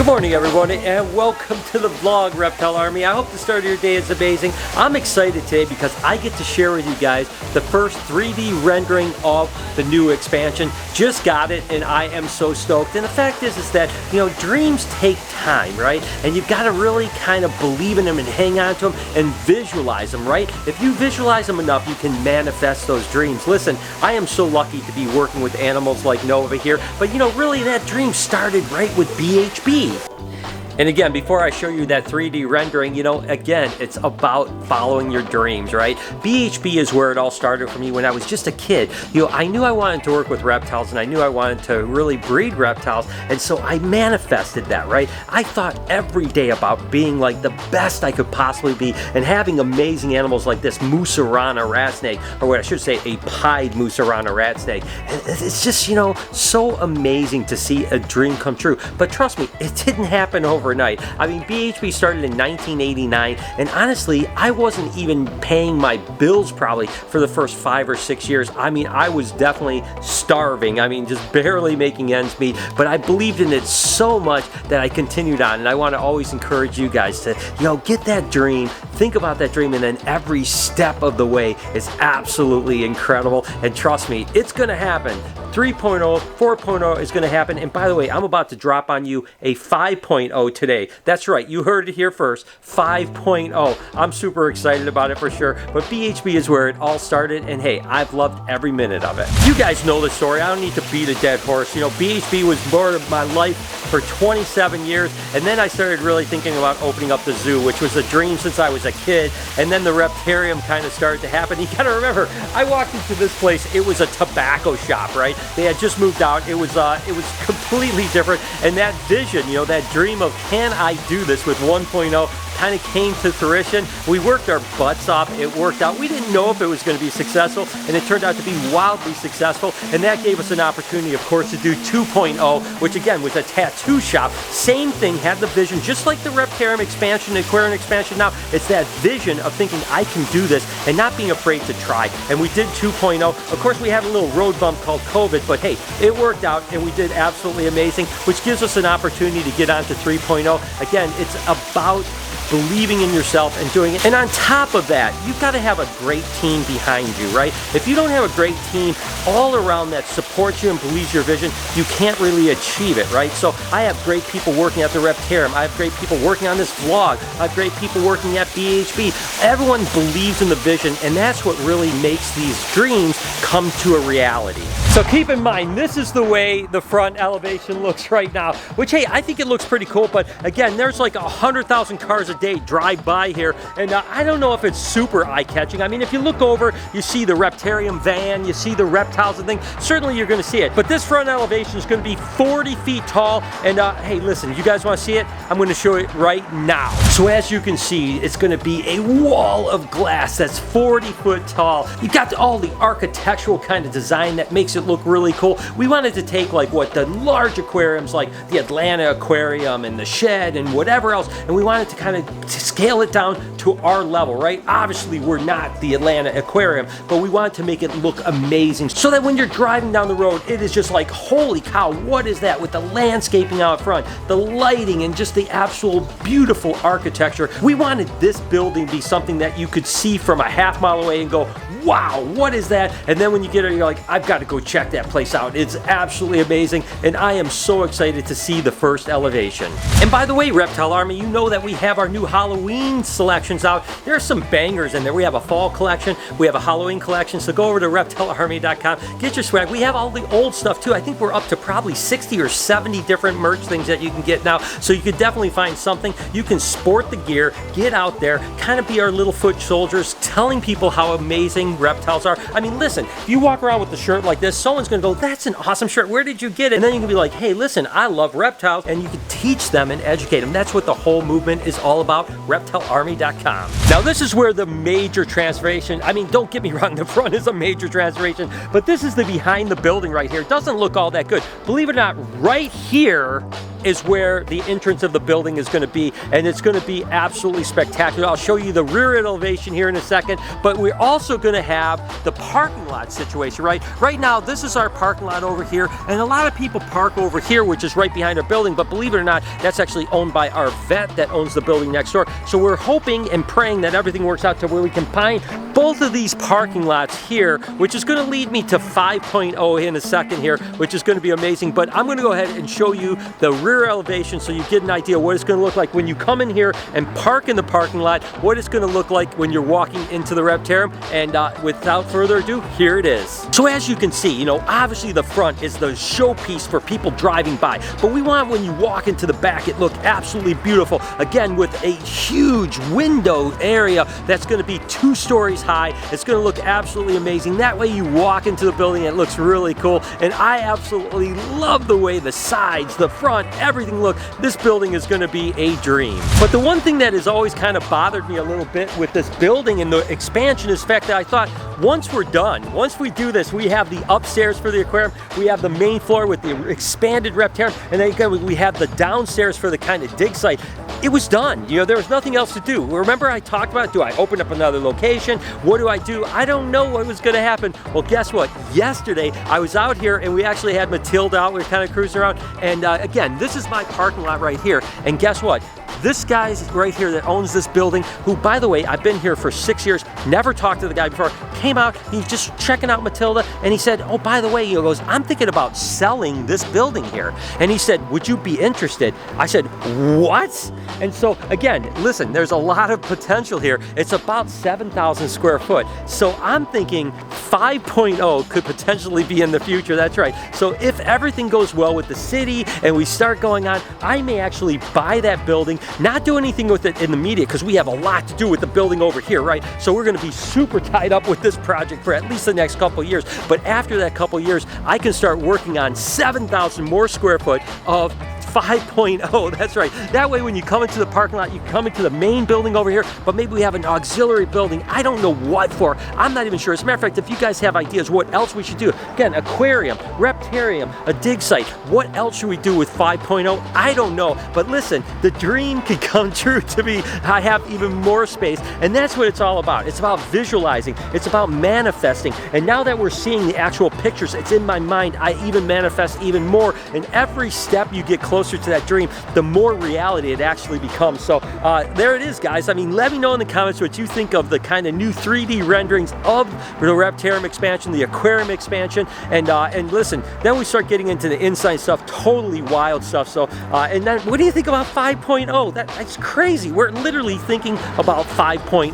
Good morning, everybody, and welcome to the vlog, Reptile Army. I hope the start of your day is amazing. I'm excited today because I get to share with you guys the first 3D rendering of the new expansion. Just got it, and I am so stoked. And the fact is that, you know, dreams take time, right? And you've got to really kind of believe in them and hang on to them and visualize them, right? If you visualize them enough, you can manifest those dreams. Listen, I am so lucky to be working with animals like Nova here, but you know, really that dream started right with BHB. And again, before I show you that 3D rendering, you know, again, it's about following your dreams, right? BHB is where it all started for me when I was just a kid. You know, I knew I wanted to work with reptiles and I knew I wanted to really breed reptiles. And so I manifested that, right? I thought every day about being like the best I could possibly be and having amazing animals like this Musarana rat snake, or what I should say, a pied Musarana rat snake. And it's just, you know, so amazing to see a dream come true. But trust me, it didn't happen overnight. I mean, BHB started in 1989, and honestly, I wasn't even paying my bills probably for the first 5 or 6 years. I mean, I was definitely starving. I mean, just barely making ends meet, but I believed in it so much that I continued on, and I want to always encourage you guys to, you know, get that dream, think about that dream, and then every step of the way is absolutely incredible, and trust me, it's going to happen. 3.0, 4.0 is going to happen, and by the way, I'm about to drop on you a 5.0 today. That's right, you heard it here first, 5.0. I'm super excited about it for sure, but BHB is where it all started, and hey, I've loved every minute of it. You guys know the story, I don't need to beat a dead horse. You know, BHB was part of my life for 27 years, and then I started really thinking about opening up the zoo, which was a dream since I was a kid, and then the Reptarium kind of started to happen. You gotta remember, I walked into this place, it was a tobacco shop, right? They had just moved out. It was completely different, and that vision, you know, that dream of can I do this with 1.0 kind of came to fruition. We worked our butts off. It worked out. We didn't know if it was going to be successful, and it turned out to be wildly successful, and that gave us an opportunity, of course, to do 2.0, which again was a tattoo shop. Same thing, had the vision, just like the Reptarium expansion, Aquarium expansion now. It's that vision of thinking I can do this and not being afraid to try, and we did 2.0. Of course, we had a little road bump called COVID, but hey, it worked out, and we did absolutely amazing, which gives us an opportunity to get on to 3.0. Again, it's about believing in yourself and doing it. And on top of that, you've got to have a great team behind you, right? If you don't have a great team all around that supports you and believes your vision, you can't really achieve it, right? So I have great people working at the Reptarium. I have great people working on this vlog. I have great people working at BHB. Everyone believes in the vision, and that's what really makes these dreams come to a reality. So keep in mind, this is the way the front elevation looks right now, which, hey, I think it looks pretty cool, but again, there's like 100,000 cars a day drive by here, and I don't know if it's super eye-catching. I mean, if you look over, you see the Reptarium van, you see the reptiles and things, certainly you're going to see it, but this front elevation is going to be 40 feet tall, and hey, listen, you guys want to see it? I'm going to show it right now. So as you can see, it's going to be a wall of glass that's 40 foot tall. You've got all the architectural kind of design that makes it look really cool. We wanted to take like what the large aquariums like the Atlanta Aquarium and the Shed and whatever else, and we wanted to kind of scale it down to our level, right? Obviously, we're not the Atlanta Aquarium, but we wanted to make it look amazing so that when you're driving down the road, it is just like, holy cow, what is that? With the landscaping out front, the lighting, and just the actual beautiful architecture. We wanted this building to be something that you could see from a half mile away and go, wow, what is that? And then when you get there, you're like, I've got to go check that place out. It's absolutely amazing, and I am so excited to see the first elevation. And by the way, Reptile Army, you know that we have our new Halloween selections out. There are some bangers in there. We have a fall collection, we have a Halloween collection, so go over to reptilearmy.com, get your swag. We have all the old stuff too. I think we're up to probably 60 or 70 different merch things that you can get now, so you could definitely find something. You can sport the gear, get out there, kind of be our little foot soldiers, telling people how amazing reptiles are. I mean, listen, if you walk around with the shirt like this, someone's gonna go, that's an awesome shirt, where did you get it? And then you can be like, hey, listen, I love reptiles, and you can teach them and educate them. That's what the whole movement is all about, reptilearmy.com. Now this is where the major transformation, I mean, don't get me wrong, the front is a major transformation, but this is the behind the building right here. It doesn't look all that good. Believe it or not, right here is where the entrance of the building is going to be, and it's going to be absolutely spectacular. I'll show you the rear elevation here in a second, but we're also going to have the parking lot situation, right? Right now, this is our parking lot over here, and a lot of people park over here, which is right behind our building, but believe it or not, that's actually owned by our vet that owns the building next door. So we're hoping and praying that everything works out to where we can find both of these parking lots here, which is going to lead me to 5.0 in a second here, which is going to be amazing. But I'm going to go ahead and show you the rear elevation so you get an idea what it's going to look like when you come in here and park in the parking lot, what it's going to look like when you're walking into the Reptarium. And without further ado, here it is. So as you can see, you know, obviously the front is the showpiece for people driving by, but we want when you walk into the back, it look absolutely beautiful. Again, with a huge window area that's going to be 2 stories high. It's going to look absolutely amazing. That way you walk into the building, it looks really cool. And I absolutely love the way the sides, the front, everything look. This building is going to be a dream. But the one thing that has always kind of bothered me a little bit with this building and the expansion is the fact that I thought once we're done, once we do this, we have the upstairs for the aquarium, we have the main floor with the expanded Reptarium, and then again we have the downstairs for the kind of dig site. It was done. You know, there was nothing else to do. Remember I talked about, do I open up another location? What do I do? I don't know what was going to happen. Well, guess what? Yesterday, I was out here and we actually had Matilda out. We were kind of cruising around. And again, this is my parking lot right here. And guess what? This guy's right here that owns this building, who, by the way, I've been here for 6 years, never talked to the guy before, came out, he's just checking out Matilda, and he said, oh, by the way, he goes, I'm thinking about selling this building here. And he said, would you be interested? I said, what? And so, again, listen, there's a lot of potential here. It's about 7,000 square foot. So I'm thinking 5.0 could potentially be in the future. That's right. So if everything goes well with the city and we start going on, I may actually buy that building, not do anything with it in the media because we have a lot to do with the building over here, right? So we're going to be super tied up with this project for at least the next couple years. But after that couple years, I can start working on 7,000 more square foot of 5.0. That's right. That way when you come into the parking lot, you come into the main building over here, but maybe we have an auxiliary building. I don't know what for. I'm not even sure. As a matter of fact, if you guys have ideas what else we should do, again, aquarium, Reptarium, a dig site, what else should we do with 5.0? I don't know. But listen, the dream can come true to me. I have even more space, and that's what it's all about. It's about visualizing. It's about manifesting. And now that we're seeing the actual pictures, it's in my mind. I even manifest even more. And every step you get closer to that dream, the more reality it actually becomes. So there it is, guys. I mean, let me know in the comments what you think of the kind of new 3D renderings of the Reptarium expansion, the aquarium expansion, and listen, then we start getting into the inside stuff, totally wild stuff. So and then what do you think about 5.0? That's crazy. We're literally thinking about 5.0.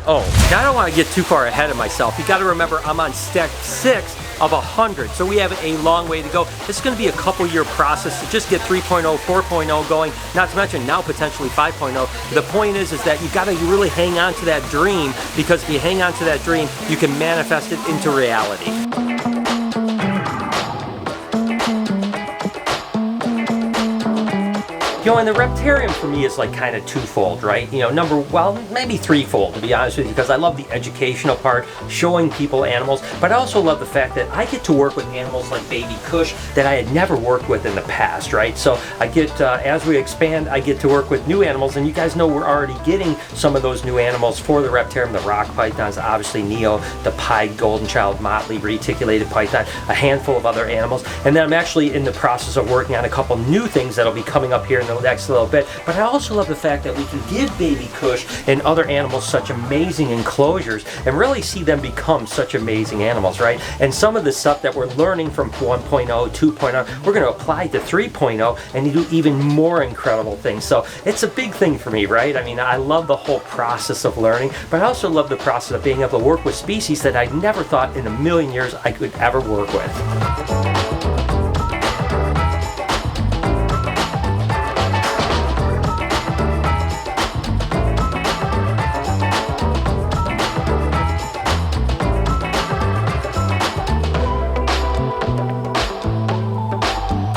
Now I don't want to get too far ahead of myself. You got to remember I'm on step 6 of 100, so we have a long way to go. It's going to be a couple year process to just get 3.0, 4.0 going, not to mention now potentially 5.0. The point is that you got to really hang on to that dream, because if you hang on to that dream, you can manifest it into reality. You know, and the Reptarium for me is like kind of twofold, right? You know, maybe threefold to be honest with you, because I love the educational part, showing people animals, but I also love the fact that I get to work with animals like Baby Kush that I had never worked with in the past, right? So I get, as we expand, I get to work with new animals, and you guys know we're already getting some of those new animals for the Reptarium, the rock pythons, obviously Neo, the pied golden child motley reticulated python, a handful of other animals, and then I'm actually in the process of working on a couple new things that'll be coming up here in the next little bit. But I also love the fact that we can give Baby Kush and other animals such amazing enclosures and really see them become such amazing animals, right? And some of the stuff that we're learning from 1.0, 2.0, we're going to apply to 3.0 and do even more incredible things. So it's a big thing for me, right? I mean, I love the whole process of learning, but I also love the process of being able to work with species that I never thought in a million years I could ever work with.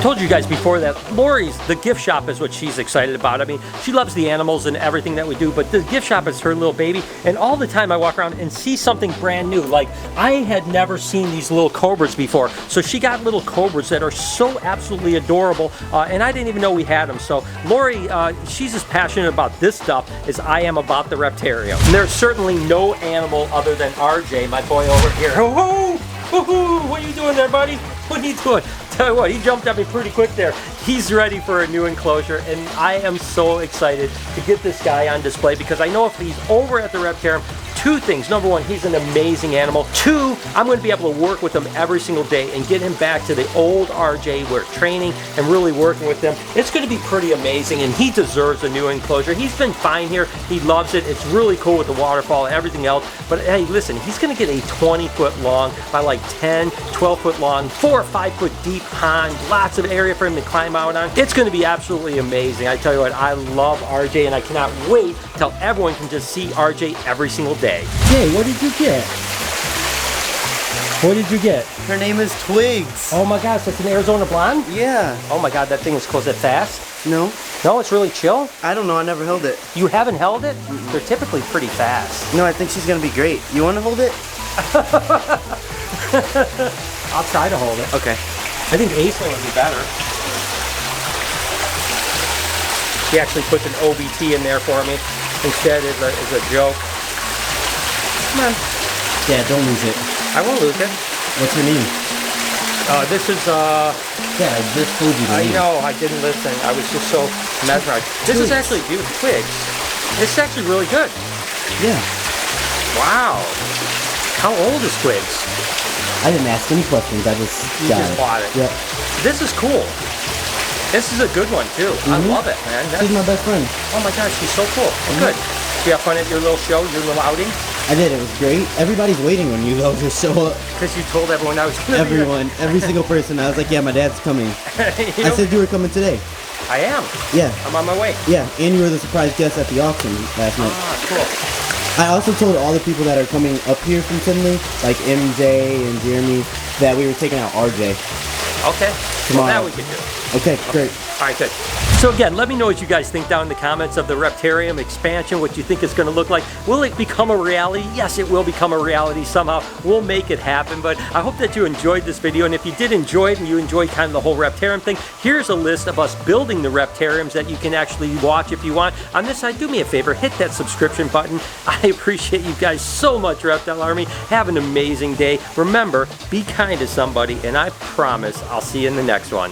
told you guys before that Lori's, the gift shop is what she's excited about. I mean, she loves the animals and everything that we do, but the gift shop is her little baby. And all the time I walk around and see something brand new. Like, I had never seen these little cobras before. So she got little cobras that are so absolutely adorable, and I didn't even know we had them. So Lori, she's as passionate about this stuff as I am about the Reptarium. And there's certainly no animal other than RJ, my boy over here. Oh, what are you doing there, buddy? What are you doing? Tell you what, he jumped at me pretty quick there. He's ready for a new enclosure, and I am so excited to get this guy on display because I know if he's over at the Reptarium, two things. Number one, he's an amazing animal. Two, I'm going to be able to work with him every single day and get him back to the old RJ where training and really working with him. It's going to be pretty amazing, and he deserves a new enclosure. He's been fine here. He loves it. It's really cool with the waterfall and everything else. But hey, listen, he's going to get a 20-foot long by like 10, 12-foot long, 4 or 5 foot deep pond. Lots of area for him to climb out on. It's going to be absolutely amazing. I tell you what, I love RJ, and I cannot wait till everyone can just see RJ every single day. Hey, what did you get? What did you get? Her name is Twigs. Oh my gosh, that's an Arizona blonde? Yeah. Oh my god, that thing is close. Is it fast? No? No, it's really chill. I don't know. I never held it. You haven't held it? They're typically pretty fast. No, I think she's going to be great. You want to hold it? I'll try to hold it. Okay. I think Aislinn would be better. She actually puts an OBT in there for me instead as a joke. Come on. Yeah, don't lose it. I won't lose it. What's your name? This is, Yeah, I just told you the I name. know, I didn't listen. I was just so mesmerized. This is actually beautiful. Twigs. It's actually really good. Yeah. Wow. How old is Twigs? I didn't ask any questions. I just You got just it. bought it. Yep. This is cool. This is a good one, too. I love it, man. She's my best friend. Oh my gosh, she's so cool. Good. Did you have fun at your little show, your little outing? I did. It was great. Everybody's waiting on you though to show up. Because you told everyone I was going to be Everyone, every single person. I was like, yeah, my dad's coming. You I know, said you were coming today. I am. Yeah. I'm on my way. Yeah, and you were the surprise guest at the auction last night. Ah, cool. I also told all the people that are coming up here from Tinley, like MJ and Jeremy, that we were taking out RJ. Okay. Well, Tomorrow. that we can do. Okay, great. All right, good. So again, let me know what you guys think down in the comments of the Reptarium expansion, what you think it's going to look like. Will it become a reality? Yes, it will become a reality somehow. We'll make it happen, but I hope that you enjoyed this video, and if you did enjoy it and you enjoyed kind of the whole Reptarium thing, here's a list of us building the Reptariums that you can actually watch if you want. On this side, do me a favor, hit that subscription button. I appreciate you guys so much, Reptile Army. Have an amazing day. Remember, be kind to somebody, and I promise I'll see you in the next one.